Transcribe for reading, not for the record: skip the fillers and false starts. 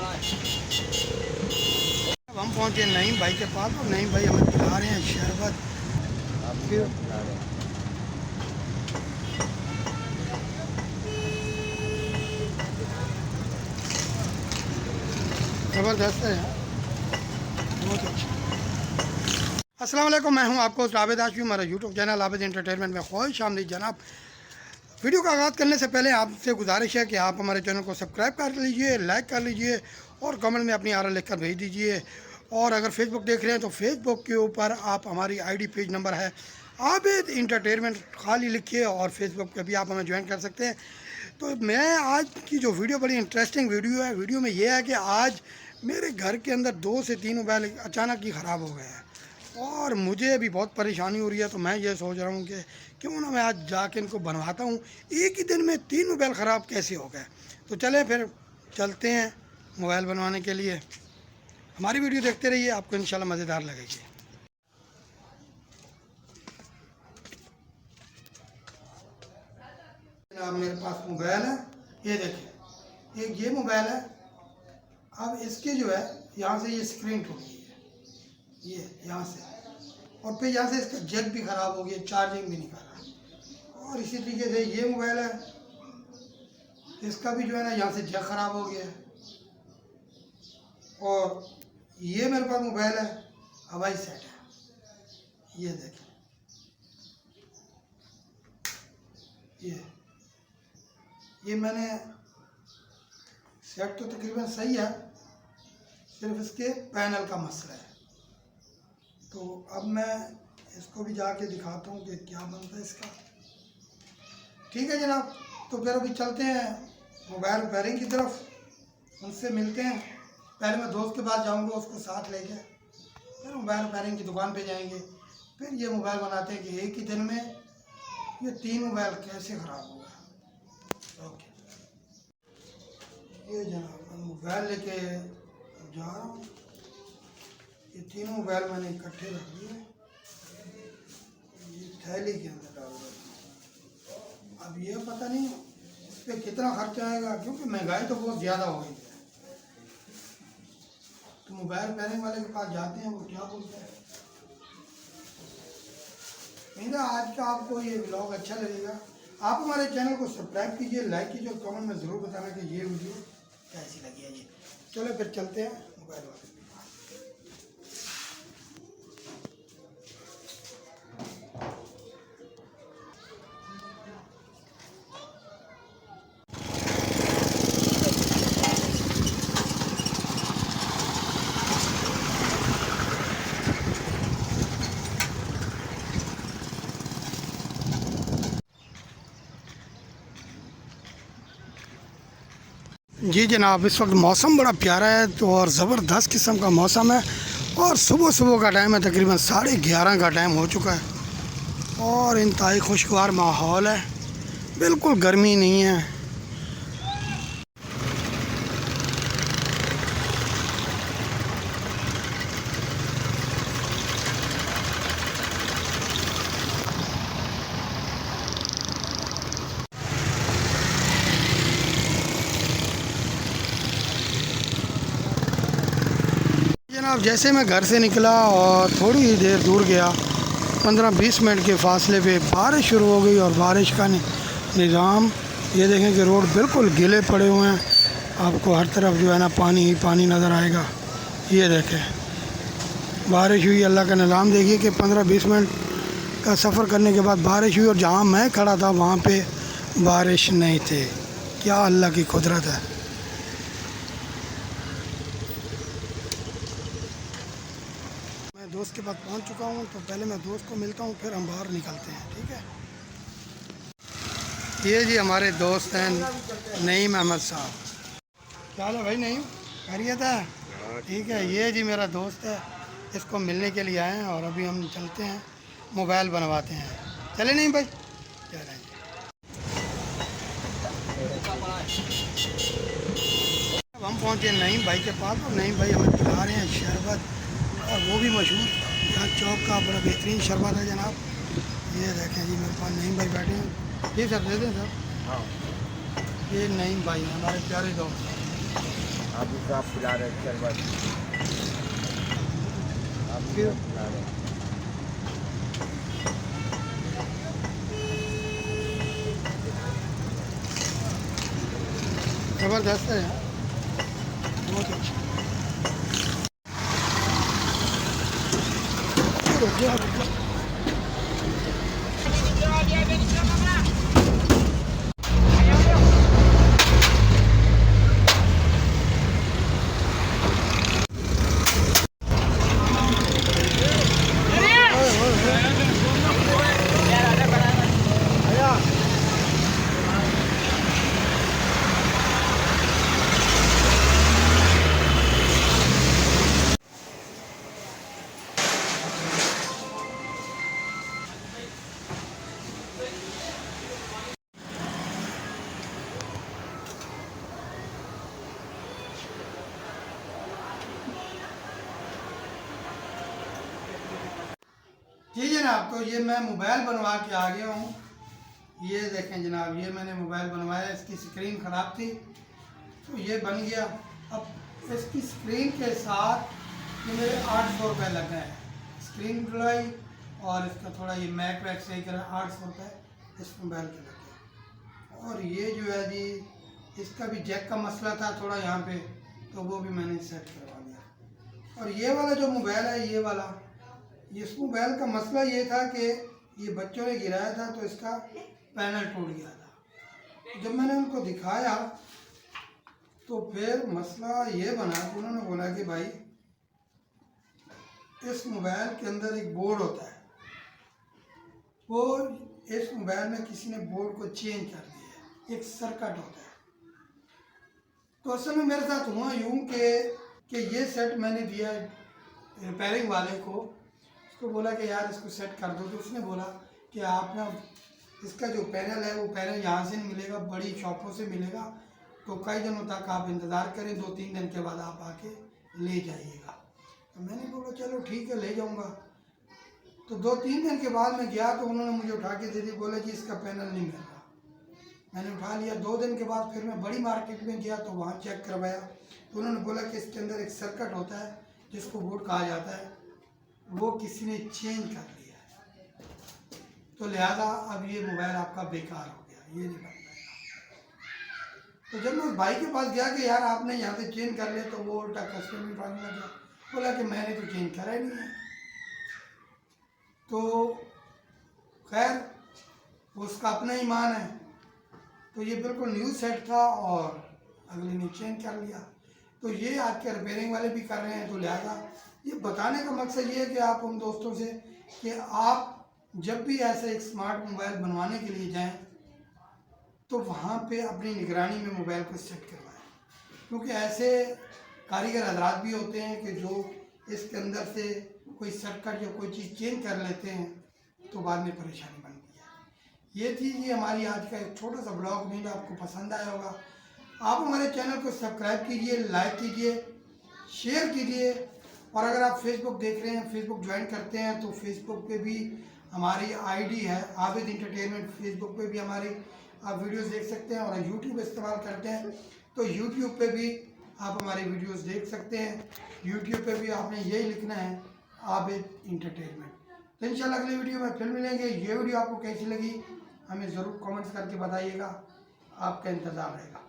अब हम पहुँचे नईम भाई के पास और नईम भाई हमें पिला रहे हैं शरबत। ज़बरदस्त है, बहुत अच्छा। अस्सलाम वालेकुम, मैं हूं आपको आबिद हाशमी, हमारा यूट्यूब चैनल आबिद एंटरटेनमेंट में खुश आमदीद जनाब। वीडियो का आगाज़ करने से पहले आपसे गुजारिश है कि आप हमारे चैनल को सब्सक्राइब कर लीजिए, लाइक कर लीजिए और कमेंट में अपनी आरा लिखकर भेज दीजिए। और अगर फेसबुक देख रहे हैं तो फेसबुक के ऊपर आप हमारी आईडी पेज नंबर है आबिद एंटरटेनमेंट, खाली लिखिए और फेसबुक पे भी आप हमें ज्वाइन कर सकते हैं। तो मैं आज की जो वीडियो बड़ी इंटरेस्टिंग वीडियो है, वीडियो में ये है कि आज मेरे घर के अंदर 2 से 3 मोबाइल अचानक ही ख़राब हो गए हैं और मुझे अभी बहुत परेशानी हो रही है। तो मैं ये सोच रहा हूँ कि क्यों ना मैं आज जाके इनको बनवाता हूँ। एक ही दिन में 3 मोबाइल ख़राब कैसे हो गए। तो चले फिर चलते हैं मोबाइल बनवाने के लिए। हमारी वीडियो देखते रहिए, आपको इंशाल्लाह मज़ेदार लगेगी। अब मेरे पास मोबाइल है, ये देखिए, एक ये मोबाइल है। अब इसके जो है यहाँ से ये स्क्रीन टूट गई है, ये यहाँ से, और फिर यहाँ से इसका जैक भी ख़राब हो गया, चार्जिंग भी नहीं कर रहा। और इसी तरीके से ये मोबाइल है, इसका भी जो है ना यहाँ से जैक ख़राब हो गया है। और ये मेरे पास मोबाइल है, हवाई सेट है, ये देखिए, ये मैंने सेट तो तकरीबन सही है, सिर्फ इसके पैनल का मसला है। तो अब मैं इसको भी जाके दिखाता हूँ कि क्या बनता है इसका। ठीक है जनाब, तो फिर अभी चलते हैं मोबाइल रिपेयरिंग की तरफ, उनसे मिलते हैं। पहले मैं दोस्त के पास जाऊँगा, उसको साथ लेके फिर मोबाइल रिपेयरिंग की दुकान पे जाएंगे। फिर ये मोबाइल बनाते हैं कि एक ही दिन में ये 3 मोबाइल कैसे ख़राब हो गए। ओके, ये जनाब मैं मोबाइल लेके जा रहा हूँ। ये 3 मोबाइल मैंने इकट्ठे रख दिए, ये थैली के अंदर डाल दिया। अब ये पता नहीं इस पर कितना खर्चा आएगा, क्योंकि महंगाई तो बहुत ज़्यादा हो गई है। तो मोबाइल रिपेयरिंग वाले के पास जाते हैं, वो क्या बोलते हैं। मेरा आज का आपको ये व्लॉग अच्छा लगेगा। आप हमारे चैनल को सब्सक्राइब कीजिए, लाइक कीजिए और कमेंट में ज़रूर बताना कि ये वीडियो कैसी लगी है। ये चलो फिर चलते हैं मोबाइल वाले। जी जनाब, इस वक्त मौसम बड़ा प्यारा है तो और ज़बरदस्त किस्म का मौसम है। और सुबह सुबह का टाइम है, तकरीबन 11:30 का टाइम हो चुका है और इंतहाई खुशगवार माहौल है, बिल्कुल गर्मी नहीं है। जनाब, जैसे मैं घर से निकला और थोड़ी ही देर दूर गया, 15-20 मिनट के फासले पे बारिश शुरू हो गई। और बारिश का निज़ाम ये देखें कि रोड बिल्कुल गीले पड़े हुए हैं। आपको हर तरफ जो है ना पानी ही पानी नज़र आएगा। ये देखें, बारिश हुई, अल्लाह का निज़ाम देखिए कि 15-20 मिनट का सफ़र करने के बाद बारिश हुई और जहाँ मैं खड़ा था वहाँ पे बारिश नहीं थी। क्या अल्लाह की कुदरत है। दोस्त के पास पहुंच चुका हूं, तो पहले मैं दोस्त को मिलता हूं, फिर हम बाहर निकलते हैं। ठीक है, ये जी हमारे दोस्त हैं नईम अहमद साहब। क्या हाल है भाई नईम, खैरियत है? ठीक है, ये जी मेरा दोस्त है, इसको मिलने के लिए आए हैं और अभी हम चलते हैं मोबाइल बनवाते हैं। चले नहीं भाई, चलें। अब हम पहुंचे नईम भाई के पास और नईम भाई हमें पिला रहे हैं शरबत, और वो भी मशहूर यहाँ चौक का बड़ा बेहतरीन शरबत है जनाब। ये देखें जी, मेरे पास नईम भाई बैठे हैं। जी सर, दे दें सर। हाँ, ये नईम भाई हमारे प्यारे दोस्त। अभी तो आप पिला रहे हैं शरबत, आप फिर पिला रहे हैं। ज़बरदस्त है यार, बहुत अच्छा। रुक जा, रुक जा। जी जनाब, तो ये मैं मोबाइल बनवा के आ गया हूँ। ये देखें जनाब, ये मैंने मोबाइल बनवाया, इसकी स्क्रीन ख़राब थी तो ये बन गया। अब इसकी स्क्रीन के साथ ये मेरे 800 रुपये लग गए हैं। स्क्रीन धुलाई और इसका थोड़ा ये मैक वैक सही करा, 800 रुपये इस मोबाइल के लग गए। और ये जो है जी, इसका भी जैक का मसला था थोड़ा यहाँ पे, तो वो भी मैंने सेट करवा लिया। और ये वाला जो मोबाइल है, ये वाला, इस मोबाइल का मसला ये था कि ये बच्चों ने गिराया था तो इसका पैनल टूट गया था। जब मैंने उनको दिखाया तो फिर मसला ये बना कि उन्होंने बोला कि भाई इस मोबाइल के अंदर एक बोर्ड होता है, वो इस मोबाइल में किसी ने बोर्ड को चेंज कर दिया है, एक सर्किट होता है। तो असल में मेरे साथ हुआ यूँ कि ये सेट मैंने दिया रिपेयरिंग वाले को, उसको बोला कि यार इसको सेट कर दो। तो उसने बोला कि आप ना इसका जो पैनल है वो पैनल यहाँ से नहीं मिलेगा, बड़ी शॉपों से मिलेगा, तो कई दिनों तक आप इंतज़ार करें, 2-3 दिन के बाद आप आके ले जाइएगा। तो मैंने बोला चलो ठीक है, ले जाऊँगा। तो 2-3 दिन के बाद मैं गया तो उन्होंने मुझे उठा के दे दी, बोले जी इसका पैनल नहीं मिल रहा। मैंने उठा लिया। 2 दिन के बाद फिर मैं बड़ी मार्केट में गया तो वहाँ चेक करवाया तो उन्होंने बोला कि इसके अंदर एक सर्किट होता है जिसको बोर्ड कहा जाता है, वो किसी ने चेंज कर लिया है, तो लिहाजा अब ये मोबाइल आपका बेकार हो गया, ये नहीं बन पाएगा। तो जब मैं उस भाई के पास गया कि यार आपने यहाँ से चेंज कर लिया, तो वो उल्टा कस्टमर भी उठाने लगा, बोला कि मैंने तो चेंज करा ही नहीं है। तो खैर उसका अपना ईमान है। तो ये बिल्कुल न्यू सेट था और अगले ने चेंज कर लिया। तो ये आज के रिपेयरिंग वाले भी कर रहे हैं। तो लिहाजा ये बताने का मकसद ये है कि आप उन दोस्तों से कि आप जब भी ऐसे एक स्मार्ट मोबाइल बनवाने के लिए जाएं तो वहाँ पे अपनी निगरानी में मोबाइल को सेट करवाएं, क्योंकि ऐसे कारीगर हजरात भी होते हैं कि जो इसके अंदर से कोई सर्किट या कोई चीज़ चेंज कर लेते हैं तो बाद में परेशानी बनती है। ये थी जी हमारी आज का एक छोटा सा ब्लॉग। उम्मीद आपको पसंद आया होगा। आप हमारे चैनल को सब्सक्राइब कीजिए, लाइक कीजिए, शेयर कीजिए। और अगर आप फेसबुक देख रहे हैं, फेसबुक ज्वाइन करते हैं, तो फेसबुक पे भी हमारी आईडी है आबिद इंटरटेनमेंट। फेसबुक पे भी हमारी आप वीडियोस देख सकते हैं। और यूट्यूब इस्तेमाल करते हैं तो यूट्यूब पे भी आप हमारी वीडियोस देख सकते हैं। यूट्यूब पे भी आपने यही लिखना है आबिद इंटरटेनमेंट। तो इंशाल्लाह अगली वीडियो में फिर मिलेंगे। ये वीडियो आपको कैसी लगी हमें ज़रूर कमेंट्स करके बताइएगा, आपका इंतज़ार रहेगा।